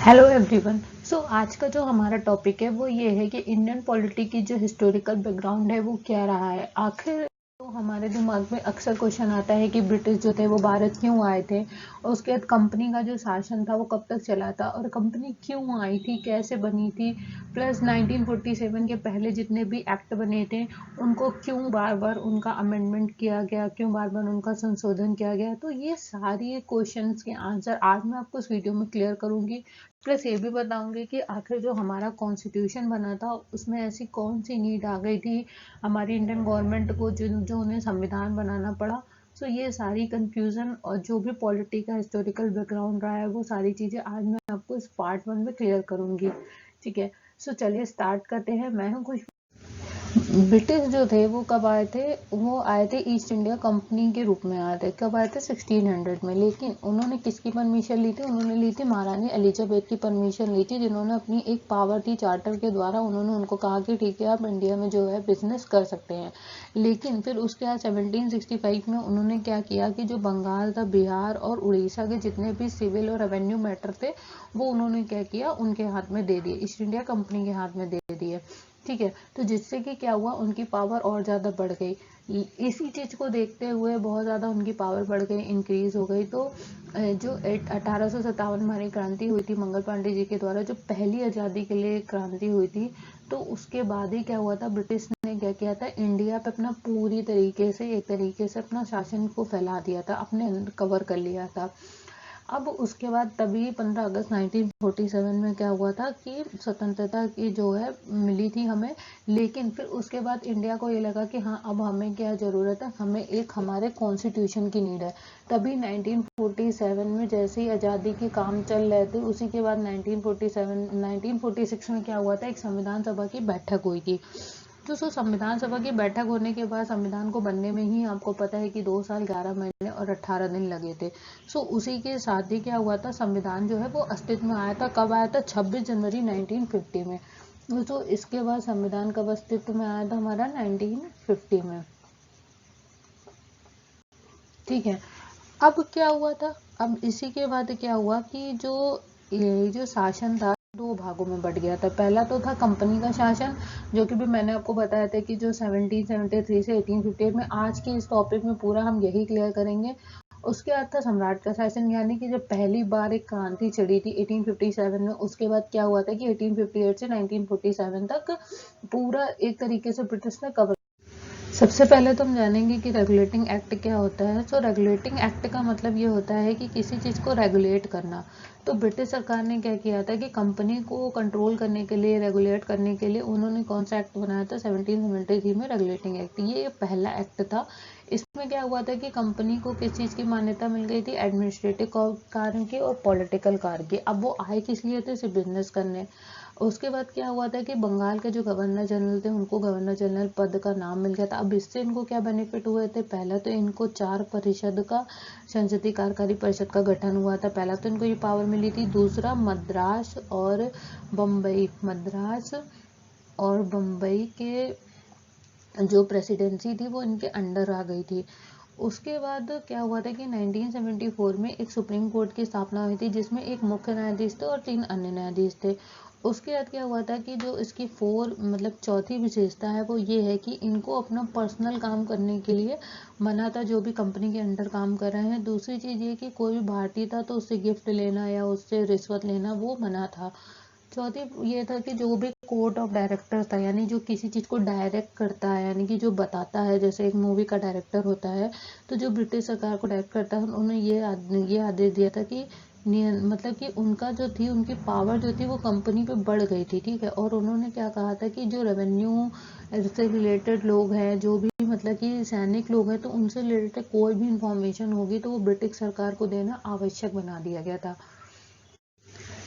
Hello everyone. सो आज का जो हमारा टॉपिक है वो ये है कि इंडियन पॉलिटी की जो हिस्टोरिकल बैकग्राउंड है वो क्या रहा है। आखिर तो हमारे दिमाग में अक्सर क्वेश्चन आता है कि ब्रिटिश जो थे वो भारत क्यों आए थे, और उसके बाद कंपनी का जो शासन था वो कब तक चला था और कंपनी क्यों आई थी, कैसे बनी थी, प्लस 1947 के पहले जितने भी एक्ट बने थे उनको क्यों बार बार उनका अमेंडमेंट किया गया, क्यों बार बार उनका संशोधन किया गया। तो ये सारी क्वेश्चंस के आंसर आज मैं आपको इस वीडियो में क्लियर करूंगी। प्लस ये भी बताऊंगी कि आखिर जो हमारा कॉन्स्टिट्यूशन बना था उसमें ऐसी कौन सी नीड आ गई थी हमारी इंडियन गवर्नमेंट को जो जो उन्हें संविधान बनाना पड़ा। सो ये सारी कंफ्यूजन और जो भी पॉलिटी का हिस्टोरिकल बैकग्राउंड रहा है वो सारी चीज़ें आज मैं आपको इस पार्ट 1 में क्लियर करूंगी। ठीक है। सो चलिए स्टार्ट करते हैं। मैं हूँ खुश। ब्रिटिश जो थे वो कब आए थे? वो आए थे ईस्ट इंडिया कंपनी के रूप में आए थे। कब आए थे? 1600 में। लेकिन उन्होंने किसकी परमिशन ली थी? उन्होंने ली थी महारानी एलिजाबेथ की परमिशन ली थी, जिन्होंने अपनी एक पावर थी चार्टर के द्वारा। उन्होंने उनको कहा कि ठीक है आप इंडिया में जो है बिजनेस कर सकते हैं। लेकिन फिर उसके बाद 1765 में उन्होंने क्या किया कि जो बंगाल था, बिहार और उड़ीसा के जितने भी सिविल और रेवेन्यू मैटर थे वो उन्होंने क्या किया, उनके हाथ में दे दिए, ईस्ट इंडिया कंपनी के हाथ में दे दिए। ठीक है। तो जिससे कि क्या हुआ, उनकी पावर और ज़्यादा बढ़ गई। इसी चीज़ को देखते हुए बहुत ज़्यादा उनकी पावर बढ़ गई, इंक्रीज हो गई। तो जो 1857 में हमारी क्रांति हुई थी मंगल पांडे जी के द्वारा, जो पहली आज़ादी के लिए क्रांति हुई थी, तो उसके बाद ही क्या हुआ था, ब्रिटिश ने क्या किया था, इंडिया पे अपना पूरी तरीके से एक तरीके से अपना शासन को फैला दिया था, अपने अंदर कवर कर लिया था। अब उसके बाद तभी 15 अगस्त 1947 में क्या हुआ था कि स्वतंत्रता की जो है मिली थी हमें। लेकिन फिर उसके बाद इंडिया को ये लगा कि हाँ अब हमें क्या ज़रूरत है, हमें एक हमारे कॉन्स्टिट्यूशन की नीड है। तभी 1947 में जैसे ही आज़ादी के काम चल रहे थे उसी के बाद 1946 में क्या हुआ था, एक संविधान सभा की बैठक हुई थी। तो संविधान सभा की बैठक होने के बाद संविधान को बनने में ही आपको पता है कि 2 साल 11 महीने और 18 दिन लगे थे। उसी के साथ ही क्या हुआ था, संविधान जो है वो अस्तित्व में आया था। कब आया था? 26 जनवरी 1950 में। इसके बाद संविधान कब अस्तित्व में आया था? हमारा 1950 में। ठीक है। अब क्या हुआ था, अब इसी के बाद क्या हुआ कि ये जो शासन था दो भागों में बट गया था। पहला तो था कंपनी का शासन, जो कि भी मैंने आपको बताया था कि जो 1773 से 1858 में, आज के इस टॉपिक में पूरा हम यही क्लियर करेंगे। उसके बाद था सम्राट का शासन, यानी कि जब पहली बार एक क्रांति चढ़ी थी 1857 में, उसके बाद क्या हुआ था कि 1858 से 1947 तक पूरा एक तरीके से ब्रिटिश ने कवर। सबसे पहले तो हम जानेंगे कि रेगुलेटिंग एक्ट क्या होता है। रेगुलेटिंग एक्ट का मतलब ये होता है कि किसी चीज़ को रेगुलेट करना। तो ब्रिटिश सरकार ने क्या किया था कि कंपनी को कंट्रोल करने के लिए, रेगुलेट करने के लिए उन्होंने कौन सा एक्ट बनाया था? 1773 में रेगुलेटिंग एक्ट। ये पहला एक्ट था। इसमें क्या हुआ था कि कंपनी को किस चीज़ की मान्यता मिल गई थी? एडमिनिस्ट्रेटिव कार्य की और पॉलिटिकल कार्य की। अब वो आए किस लिए थे? सिर्फ बिजनेस करने। उसके बाद क्या हुआ था कि बंगाल के जो गवर्नर जनरल थे उनको गवर्नर जनरल पद का नाम मिल गया था। अब इससे इनको क्या बेनिफिट हुए थे? पहला तो इनको 4% का संसदीय कार्यकारी परिषद का गठन हुआ था, पहला तो इनको ये पावर मिली थी। दूसरा, मद्रास और बम्बई के जो प्रेसिडेंसी थी वो इनके अंडर आ गई थी। उसके बाद क्या हुआ था कि 1974 में एक सुप्रीम कोर्ट की स्थापना हुई थी, जिसमें एक मुख्य न्यायाधीश थे और 3 अन्य न्यायाधीश थे। उसके बाद क्या हुआ था कि जो इसकी चौथी विशेषता है वो ये है कि इनको अपना पर्सनल काम करने के लिए मना था, जो भी कंपनी के अंडर काम कर रहे हैं। दूसरी चीज़ ये कि कोई भी भारतीय था तो उससे गिफ्ट लेना या उससे रिश्वत लेना वो मना था। चौथी ये था कि जो भी कोड ऑफ डायरेक्टर था, यानी जो किसी चीज़ को डायरेक्ट करता है, यानी कि जो बताता है, जैसे एक मूवी का डायरेक्टर होता है, तो जो ब्रिटिश सरकार को डायरेक्ट करता है उन्होंने ये आदेश दिया था कि कि उनका जो थी, उनकी पावर जो थी वो कंपनी पे बढ़ गई थी। ठीक है। और उन्होंने क्या कहा था कि जो रेवेन्यू से रिलेटेड लोग हैं, जो भी कि सैनिक लोग हैं, तो उनसे रिलेटेड कोई भी इंफॉर्मेशन होगी तो वो ब्रिटिश सरकार को देना आवश्यक बना दिया गया था।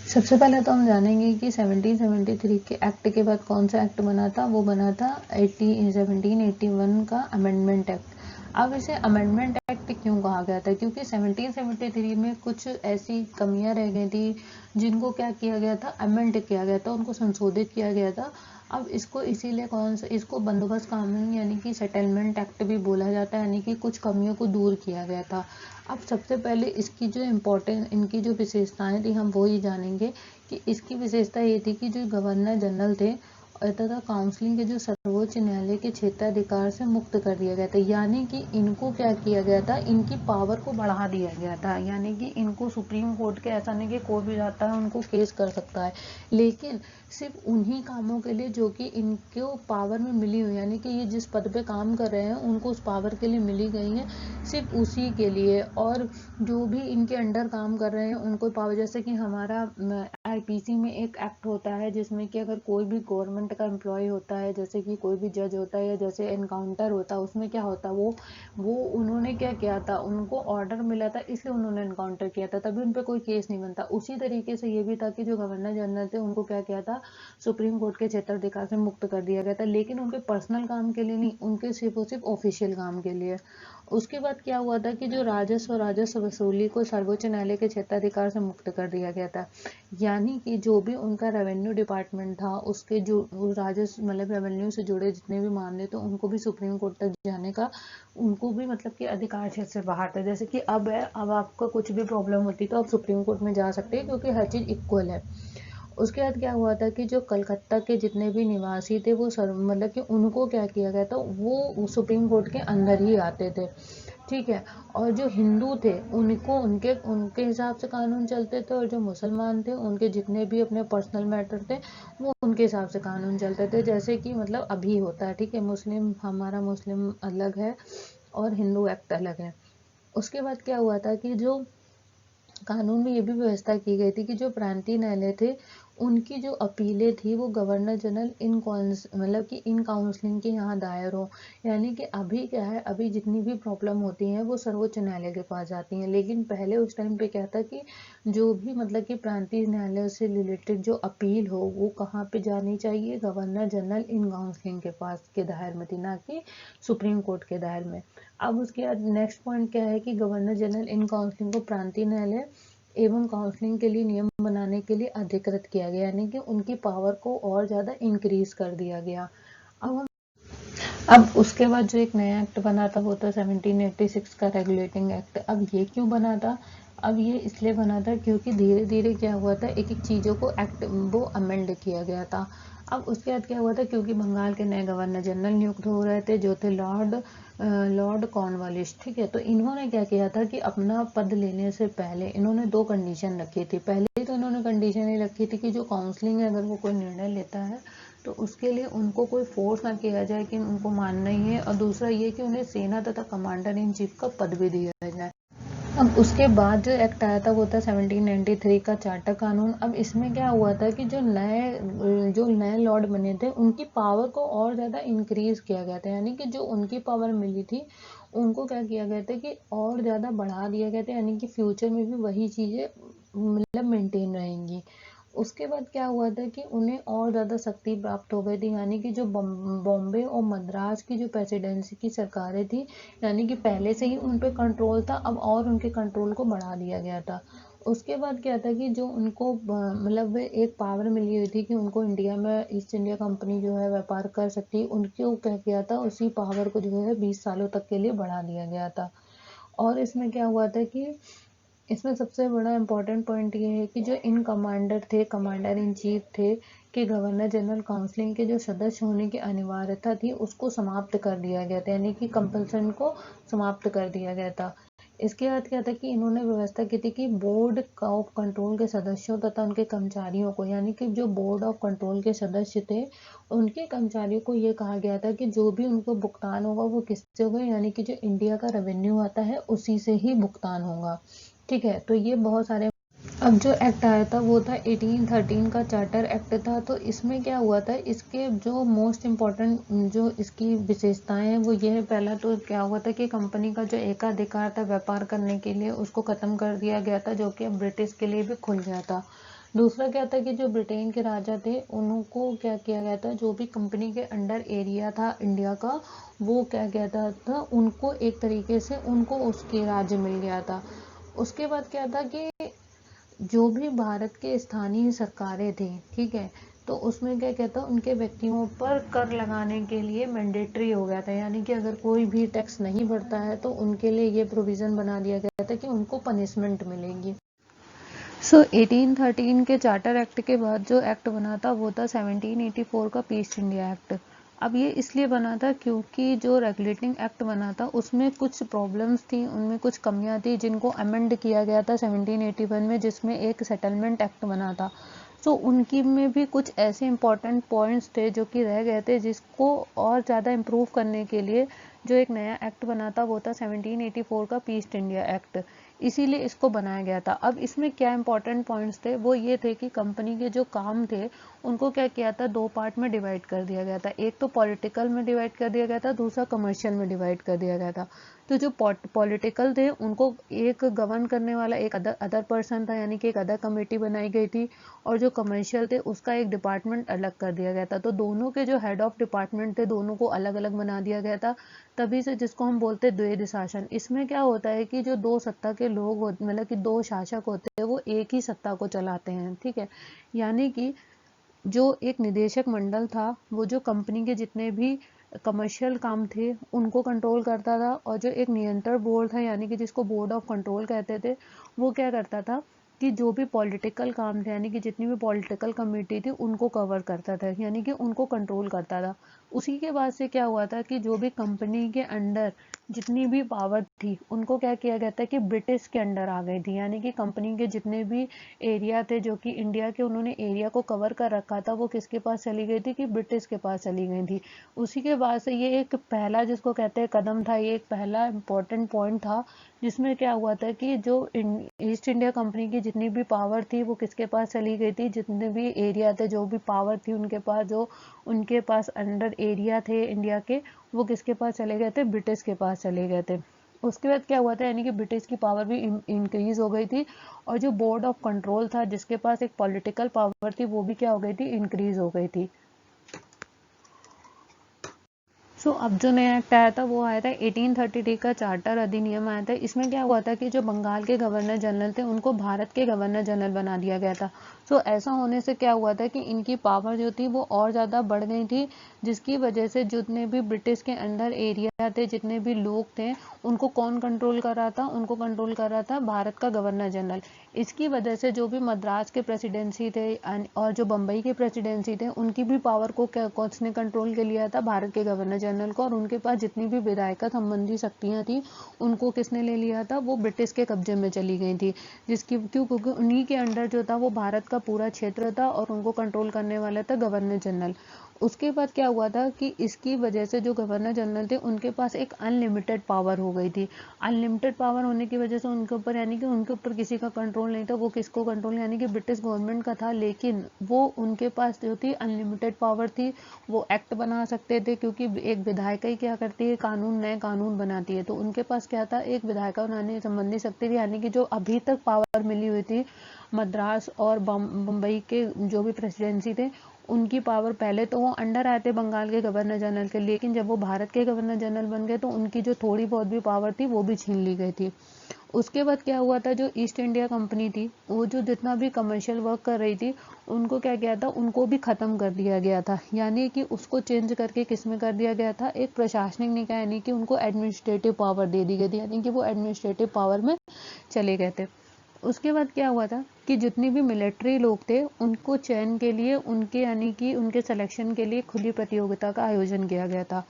सबसे पहले तो हम जानेंगे कि 1773 के एक्ट के बाद कौन सा एक्ट बना था। वो बना था 1781 का अमेंडमेंट एक्ट। अब इसे अमेंडमेंट एक्ट क्यों कहा गया था? क्योंकि 1773 में कुछ ऐसी कमियां रह गई थी जिनको क्या किया गया था, अमेंड किया गया था, उनको संशोधित किया गया था। अब इसको इसीलिए इसको बंदोबस्त कानून यानी कि सेटलमेंट एक्ट भी बोला जाता है, यानी कि कुछ कमियों को दूर किया गया था। अब सबसे पहले इसकी जो इम्पोर्टेंट इनकी जो विशेषताएं थी हम वो ही जानेंगे कि इसकी विशेषता ये थी कि जो गवर्नर जनरल थे तथा काउंसिलिंग के जो सर्वोच्च न्यायालय के क्षेत्राधिकार से मुक्त कर दिया गया था, यानी कि इनको क्या किया गया था, इनकी पावर को बढ़ा दिया गया था। यानी कि इनको सुप्रीम कोर्ट के ऐसा नहीं कि कोई भी जाता है उनको केस कर सकता है, लेकिन सिर्फ उन्हीं कामों के लिए जो कि इनको पावर में मिली हुई, यानी कि ये जिस पद पे काम कर रहे हैं उनको उस पावर के लिए मिली गई है, सिर्फ उसी के लिए। और जो भी इनके अंडर काम कर रहे हैं उनको पावर, जैसे कि हमारा आईपीसी में एक एक्ट होता है जिसमें कि अगर कोई भी गवर्नमेंट का एम्प्लॉय होता है, जैसे कि कोई भी जज होता है या जैसे एनकाउंटर होता है, उसमें क्या होता है वो उन्होंने क्या किया था, उनको ऑर्डर मिला था इसलिए उन्होंने एनकाउंटर किया था, तभी उन पर कोई केस नहीं बनता। उसी तरीके से ये भी था कि जो गवर्नर जनरल थे उनको क्या किया था, सुप्रीम कोर्ट के क्षेत्राधिकार से मुक्त कर दिया गया था, लेकिन उनके पर्सनल काम के लिए नहीं, उनके सिर्फ और सिर्फ ऑफिशियल काम के लिए। उसके बाद क्या हुआ था कि जो राजस्व वसूली को सर्वोच्च न्यायालय के क्षेत्राधिकार से मुक्त कर दिया गया था, यानी कि जो भी उनका रेवेन्यू डिपार्टमेंट था उसके जो राजस्व मतलब रेवेन्यू से जुड़े जितने भी मामले थे उनको भी सुप्रीम कोर्ट तक जाने का उनको भी मतलब कि अधिकार क्षेत्र से बाहर था। जैसे कि अब है, अब आपका कुछ भी प्रॉब्लम होती तो आप सुप्रीम कोर्ट में जा सकते हैं क्योंकि हर चीज़ इक्वल है। उसके बाद क्या हुआ था कि जो कलकत्ता के जितने भी निवासी थे वो मतलब कि उनको क्या किया गया था, वो सुप्रीम कोर्ट के अंदर ही आते थे, ठीक है। और जो हिंदू थे उनको उनके उनके हिसाब से कानून चलते थे, और जो मुसलमान थे उनके जितने भी अपने पर्सनल मैटर थे वो उनके हिसाब से कानून चलते थे, जैसे कि मतलब अभी होता है, ठीक है। मुस्लिम हमारा मुस्लिम अलग है और हिंदू एक्ट अलग है। उसके बाद क्या हुआ था कि जो कानून में ये भी व्यवस्था की गई थी कि जो प्रांतीय न्यायालय थे उनकी जो अपीलें थी वो गवर्नर जनरल मतलब कि इन काउंसलिंग के यहाँ दायर हो। यानी कि अभी क्या है, अभी जितनी भी प्रॉब्लम होती हैं वो सर्वोच्च न्यायालय के पास जाती हैं, लेकिन पहले उस टाइम पे क्या था कि जो भी मतलब कि प्रांतीय न्यायालय से रिलेटेड जो अपील हो वो कहाँ पे जानी चाहिए, गवर्नर जनरल इन काउंसलिंग के पास के दायर में थी, ना कि सुप्रीम कोर्ट के दायर में। अब उसके बाद नेक्स्ट पॉइंट क्या है कि गवर्नर जनरल इन काउंसलिंग को प्रांतीय न्यायालय एवं काउंसलिंग के लिए नियम बनाने के लिए अधिकृत किया गया, यानी कि उनकी पावर को और ज़्यादा इंक्रीज कर दिया गया। अब उसके बाद जो एक नया एक्ट बना था वो था 1786 का रेगुलेटिंग एक्ट। अब ये क्यों बना था, अब ये इसलिए बना था क्योंकि धीरे धीरे क्या हुआ था, एक एक चीज़ों को एक्ट वो अमेंड किया गया था। अब उसके बाद क्या हुआ था, क्योंकि बंगाल के नए गवर्नर जनरल नियुक्त हो रहे थे जो थे लॉर्ड कॉर्नवालिस, ठीक है। तो इन्होंने क्या किया था कि अपना पद लेने से पहले इन्होंने दो कंडीशन रखी थी। पहले तो इन्होंने कंडीशन ये रखी थी कि जो काउंसलिंग है अगर वो कोई निर्णय लेता है तो उसके लिए उनको कोई फोर्स ना किया जाए कि उनको मानना ही है, और दूसरा ये कि उन्हें सेना तथा कमांडर इन चीफ का पद भी दिया जाए। अब उसके बाद जो एक्ट आया था वो था 1793 का चार्टर कानून। अब इसमें क्या हुआ था कि जो नए लॉर्ड बने थे उनकी पावर को और ज़्यादा इंक्रीज किया गया था, यानी कि जो उनकी पावर मिली थी उनको क्या किया गया था कि और ज़्यादा बढ़ा दिया गया था, यानी कि फ्यूचर में भी वही चीज़ें मतलब मेंटेन रहेंगी। उसके बाद क्या हुआ था कि उन्हें और ज़्यादा शक्ति प्राप्त हो गई थी, यानी कि जो बॉम्बे और मद्रास की जो प्रेसिडेंसी की सरकारें थी, यानी कि पहले से ही उन पे कंट्रोल था, अब और उनके कंट्रोल को बढ़ा दिया गया था। उसके बाद क्या था कि जो उनको मतलब एक पावर मिली हुई थी कि उनको इंडिया में ईस्ट इंडिया कंपनी जो है व्यापार कर सकती है, उनको क्या किया था, उसी पावर को जो है 20 सालों तक के लिए बढ़ा दिया गया था। और इसमें क्या हुआ था कि इसमें सबसे बड़ा इम्पोर्टेंट पॉइंट ये है कि जो इन कमांडर इन चीफ थे, कि गवर्नर जनरल काउंसिलिंग के जो सदस्य होने की अनिवार्यता थी उसको समाप्त कर दिया गया था, यानी कि कंपल्सन को समाप्त कर दिया गया था। इसके बाद क्या था कि इन्होंने व्यवस्था की थी कि बोर्ड ऑफ कंट्रोल के सदस्यों तथा उनके कर्मचारियों को, यानी कि जो बोर्ड ऑफ कंट्रोल के सदस्य थे उनके कर्मचारियों को ये कहा गया था कि जो भी उनको भुगतान होगा वो किससे होगा, यानी कि जो इंडिया का रेवेन्यू आता है उसी से ही भुगतान होगा, ठीक है। तो ये बहुत सारे। अब जो एक्ट आया था वो था 1813 का चार्टर एक्ट था। तो इसमें क्या हुआ था, इसके जो मोस्ट इम्पोर्टेंट जो इसकी विशेषताएं हैं वो ये है, पहला तो क्या हुआ था कि कंपनी का जो एकाधिकार था व्यापार करने के लिए उसको खत्म कर दिया गया था, जो कि अब ब्रिटिश के लिए भी खुल गया था। दूसरा क्या था कि जो ब्रिटेन के राजा थे उनको क्या किया गया था, जो भी कंपनी के अंडर एरिया था इंडिया का वो क्या कहता था, उनको एक तरीके से उनको उसके राज्य मिल गया था। उसके बाद क्या था कि जो भी भारत के स्थानीय सरकारें थी, ठीक है, तो उसमें क्या कहता, उनके व्यक्तियों पर कर लगाने के लिए मैंडेटरी हो गया था, यानी कि अगर कोई भी टैक्स नहीं भरता है तो उनके लिए ये प्रोविज़न बना दिया गया था कि उनको पनिशमेंट मिलेगी। 1813 के चार्टर एक्ट के बाद जो एक्ट बना था वो था 1784 का ईस्ट इंडिया एक्ट। अब ये इसलिए बना था क्योंकि जो रेगुलेटिंग एक्ट बना था उसमें कुछ प्रॉब्लम्स थी, उनमें कुछ कमियां थी जिनको अमेंड किया गया था 1781 में, जिसमें एक सेटलमेंट एक्ट बना था। सो उनकी में भी कुछ ऐसे इंपॉर्टेंट पॉइंट्स थे जो कि रह गए थे, जिसको और ज़्यादा इम्प्रूव करने के लिए जो एक नया एक्ट बना था वो था 1784 का ईस्ट इंडिया एक्ट। इसीलिए इसको बनाया गया था। अब इसमें क्या इंपॉर्टेंट पॉइंट्स थे, वो ये थे कि कंपनी के जो काम थे उनको क्या किया था, दो पार्ट में डिवाइड कर दिया गया था। एक तो पॉलिटिकल में डिवाइड कर दिया गया था, दूसरा कमर्शियल में डिवाइड कर दिया गया था। तो जो पॉलिटिकल थे उनको एक गवर्न करने वाला एक अदर पर्सन था, यानी कि एक अदर कमेटी बनाई गई थी, और जो कमर्शियल थे उसका एक डिपार्टमेंट अलग कर दिया गया था। तो दोनों के जो हेड ऑफ डिपार्टमेंट थे दोनों को अलग अलग बना दिया गया था, तभी से जिसको हम बोलते हैं द्वैध शासन। इसमें क्या होता है कि जो दो सत्ता के लोग होते, मतलब कि दो शासक होते हैं, वो एक ही सत्ता को चलाते हैं, ठीक है। यानी कि जो एक निदेशक मंडल था वो जो कंपनी के जितने भी कमर्शियल काम थे उनको कंट्रोल करता था, और जो एक नियंत्रण बोर्ड था, यानी कि जिसको बोर्ड ऑफ कंट्रोल कहते थे, वो क्या करता था कि जो भी पॉलिटिकल काम थे, यानी कि जितनी भी पॉलिटिकल कमेटी थी उनको कवर करता था, यानी कि उनको कंट्रोल करता था। उसी के बाद से क्या हुआ था कि जो भी कंपनी के अंडर जितनी भी पावर थी उनको क्या किया गया था कि ब्रिटिश के अंडर आ गई थी, यानी कि कंपनी के जितने भी एरिया थे जो कि इंडिया के उन्होंने एरिया को कवर कर रखा था, वो किसके पास चली गई थी कि ब्रिटिश के पास चली गई थी। उसी के बाद से ये एक पहला जिसको कहते हैं कदम था, ये एक पहला इम्पोर्टेंट पॉइंट था, जिसमें क्या हुआ था कि जो ईस्ट इंडिया कंपनी की जितनी भी पावर थी वो किसके पास चली गई थी, जितने भी एरिया थे, जो भी पावर थी उनके पास, जो उनके पास अंडर एरिया थे इंडिया के, वो किसके पास चले गए थे, ब्रिटिश के पास चले गए थे। उसके बाद क्या हुआ था, यानी कि ब्रिटिश की पावर भी इंक्रीज हो गई थी, और जो बोर्ड ऑफ कंट्रोल था जिसके पास एक पॉलिटिकल पावर थी वो भी क्या हो गई थी, इंक्रीज हो गई थी। अब जो नया एक्ट आया था वो आया था 1833 का चार्टर अधिनियम आया था। इसमें क्या हुआ था कि जो बंगाल के गवर्नर जनरल थे उनको भारत के गवर्नर जनरल बना दिया गया था। ऐसा होने से क्या हुआ था कि इनकी पावर जो थी वो और ज़्यादा बढ़ गई थी, जिसकी वजह से जितने भी ब्रिटिश के अंडर एरिया थे, जितने भी लोग थे, उनको कौन कंट्रोल कर रहा था, उनको कंट्रोल कर रहा था भारत का गवर्नर जनरल। इसकी वजह से जो भी मद्रास के प्रेसिडेंसी थे और जो बम्बई के प्रेसिडेंसी थे उनकी भी पावर को किसने कंट्रोल कर लिया था, भारत के गवर्नर जनरल को, और उनके पास जितनी भी विधायिका संबंधी शक्तियां थी उनको किसने ले लिया था, वो ब्रिटिश के कब्जे में चली गई थी। जिसकी क्योंकि उन्हीं के अंडर जो था वो भारत का पूरा क्षेत्र था और उनको कंट्रोल करने वाला था गवर्नर जनरल। उसके बाद क्या हुआ था कि इसकी वजह से जो गवर्नर जनरल थे उनके पास एक अनलिमिटेड पावर हो गई थी। अनलिमिटेड पावर होने की वजह से उनके ऊपर, यानी कि उनके ऊपर किसी का कंट्रोल नहीं था, वो किसको कंट्रोल, यानी कि ब्रिटिश गवर्नमेंट का था, लेकिन वो उनके पास जो थी अनलिमिटेड पावर थी, वो एक्ट बना सकते थे, क्योंकि एक विधायिका ही क्या करती है, कानून, नए कानून बनाती है। तो उनके पास क्या था, एक विधायिका बनाने संबंधी शक्ति थी, यानी कि जो अभी तक पावर मिली हुई थी मद्रास और बम्बई के जो भी प्रेसिडेंसी थे उनकी पावर, पहले तो वो अंडर आए थे बंगाल के गवर्नर जनरल के, लेकिन जब वो भारत के गवर्नर जनरल बन गए तो उनकी जो थोड़ी बहुत भी पावर थी वो भी छीन ली गई थी। उसके बाद क्या हुआ था, जो ईस्ट इंडिया कंपनी थी वो जो जितना भी कमर्शियल वर्क कर रही थी उनको क्या किया था, उनको भी खत्म कर दिया गया था, यानी कि उसको चेंज करके किस में कर दिया गया था, एक प्रशासनिक निकाय, यानी कि उनको एडमिनिस्ट्रेटिव पावर दे दी गई थी, यानी कि वो एडमिनिस्ट्रेटिव पावर में चले गए थे। उसके बाद क्या हुआ था कि जितने भी मिलिट्री लोग थे उनको चयन के लिए, उनके यानी कि उनके सिलेक्शन के लिए खुली प्रतियोगिता का आयोजन किया गया था।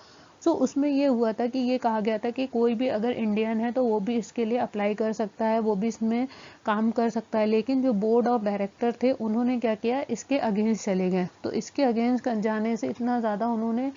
उसमें ये हुआ था कि ये कहा गया था कि कोई भी अगर इंडियन है तो वो भी इसके लिए अप्लाई कर सकता है, वो भी इसमें काम कर सकता है, लेकिन जो बोर्ड ऑफ डायरेक्टर थे उन्होंने क्या किया, इसके अगेंस्ट चले गए। तो इसके अगेंस्ट जाने से इतना ज़्यादा उन्होंने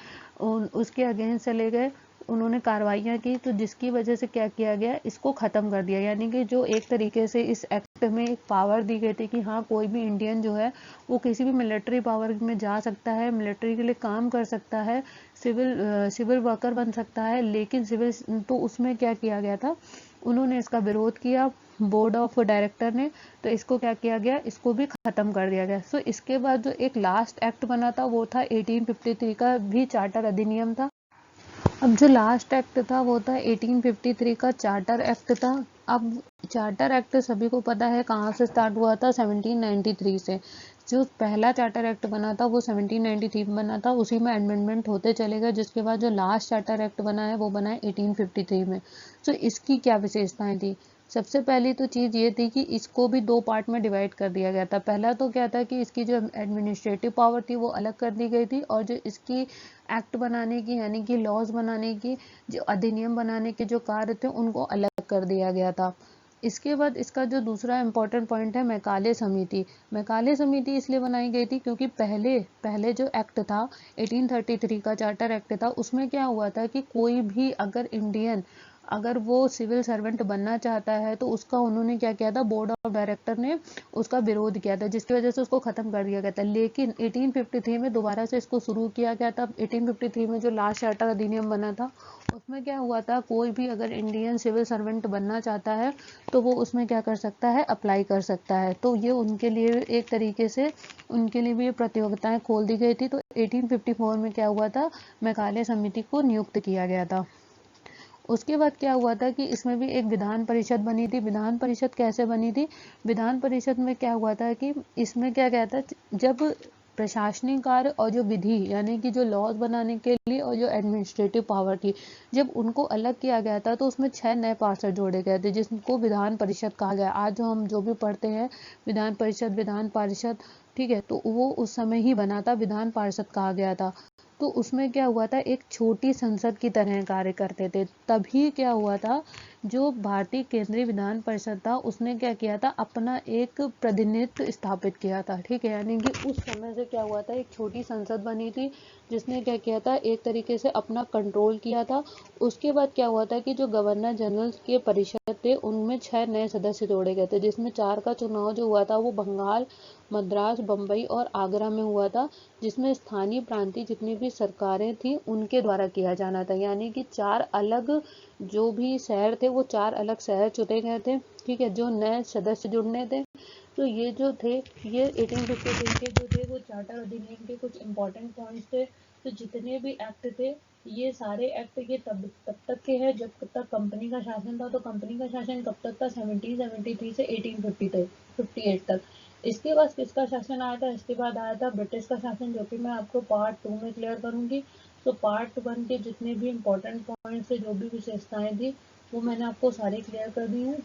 उसके अगेंस्ट चले गए, उन्होंने कार्रवाइयाँ की, तो जिसकी वजह से क्या किया गया, इसको ख़त्म कर दिया। यानी कि जो एक तरीके से इस एक्ट में एक पावर दी गई थी कि हाँ कोई भी इंडियन जो है वो किसी भी मिलिट्री पावर में जा सकता है, मिलिट्री के लिए काम कर सकता है, सिविल वर्कर बन सकता है, लेकिन सिविल, तो उसमें क्या किया गया था, उन्होंने इसका विरोध किया बोर्ड ऑफ डायरेक्टर ने, तो इसको क्या किया गया, इसको भी ख़त्म कर दिया गया। इसके बाद जो एक लास्ट एक्ट बना था वो था 1853 का भी चार्टर अधिनियम था। अब जो लास्ट एक्ट था वो था 1853 का चार्टर एक्ट था। अब चार्टर एक्ट सभी को पता है कहाँ से स्टार्ट हुआ था, 1793 से। जो पहला चार्टर एक्ट बना था वो 1793 में बना था, उसी में अमेंडमेंट होते चले गए, जिसके बाद जो लास्ट चार्टर एक्ट बना है वो बना है 1853 में। तो इसकी क्या विशेषताएं थी? सबसे पहली तो चीज़ ये थी कि इसको भी दो पार्ट में डिवाइड कर दिया गया था। पहला तो क्या था कि इसकी जो एडमिनिस्ट्रेटिव पावर थी वो अलग कर दी गई थी, और जो इसकी एक्ट बनाने की यानी कि लॉज बनाने की, जो अधिनियम बनाने के जो कार्य थे उनको अलग कर दिया गया था। इसके बाद इसका जो दूसरा इम्पोर्टेंट पॉइंट है मैकाले समिति। मैकाले समिति इसलिए बनाई गई थी क्योंकि पहले पहले जो एक्ट था 1833 का चार्टर एक्ट था, उसमें क्या हुआ था कि कोई भी अगर इंडियन अगर वो सिविल सर्वेंट बनना चाहता है तो उसका उन्होंने क्या किया था, बोर्ड ऑफ डायरेक्टर ने उसका विरोध किया था, जिसकी वजह से उसको खत्म कर दिया गया था। लेकिन 1853 में दोबारा से इसको शुरू किया गया था। 1853 में जो लास्ट चार्टर अधिनियम बना था उसमें क्या हुआ था, कोई भी अगर इंडियन सिविल सर्वेंट बनना चाहता है तो वो उसमें क्या कर सकता है, अप्लाई कर सकता है। तो ये उनके लिए एक तरीके से उनके लिए भी ये प्रतियोगिताएं खोल दी गई थी। तो 1854 में क्या हुआ था, मैकाले समिति को नियुक्त किया गया था। उसके बाद क्या हुआ था कि इसमें भी एक विधान परिषद बनी थी। विधान परिषद कैसे बनी थी? विधान परिषद में क्या हुआ था कि इसमें क्या कहता, जब प्रशासनिक कार्य और जो विधि यानी कि जो लॉज बनाने के लिए और जो एडमिनिस्ट्रेटिव पावर थी, जब उनको अलग किया गया था तो उसमें 6 नए पार्षद जोड़े गए थे, जिसको विधान परिषद कहा गया। आज जो हम जो भी पढ़ते हैं विधान पार्षद, ठीक है, तो वो उस समय ही बना था, विधान पार्षद कहा गया था। तो उसमें क्या हुआ था, एक छोटी संसद की तरह कार्य करते थे। तभी क्या हुआ था, जो भारतीय केंद्रीय विधान परिषद था उसने क्या किया था, अपना एक प्रतिनिधित्व स्थापित किया था, ठीक है। यानी कि उस समय से क्या हुआ था, एक छोटी संसद बनी थी जिसने क्या किया था, एक तरीके से अपना कंट्रोल किया था। उसके बाद क्या हुआ था कि जो गवर्नर जनरल के परिषद थे उनमें 6 नए सदस्य जोड़े गए थे, जिसमें 4 का चुनाव जो हुआ था वो बंगाल, मद्रास, बम्बई और आगरा में हुआ था, जिसमें स्थानीय प्रांतीय जितनी भी सरकारें थी उनके द्वारा किया जाना था। यानी कि 4 अलग जो भी शहर थे वो 4 अलग शहर चुने गए थे, ठीक है, जो नए सदस्य जुड़ने थे। तो ये जो थे, ये 1853 के जो थे वो चार्टर अधिनियम के कुछ इंपॉर्टेंट पॉइंट्स थे। तो जितने भी एक्ट थे, ये सारे एक्ट ये तब तक के हैं जब तक कंपनी का शासन था। तो कंपनी का शासन कब तक था, 1773 से 1858 तक। इसके बाद किसका शासन आया था, इसके बाद आया था ब्रिटिश का शासन, जो कि मैं आपको पार्ट 2 में क्लियर करूंगी। तो पार्ट 1 के जितने भी इम्पोर्टेंट पॉइंट्स थे, जो भी विशेषताएं थी, वो मैंने आपको सारी क्लियर कर दी हूँ।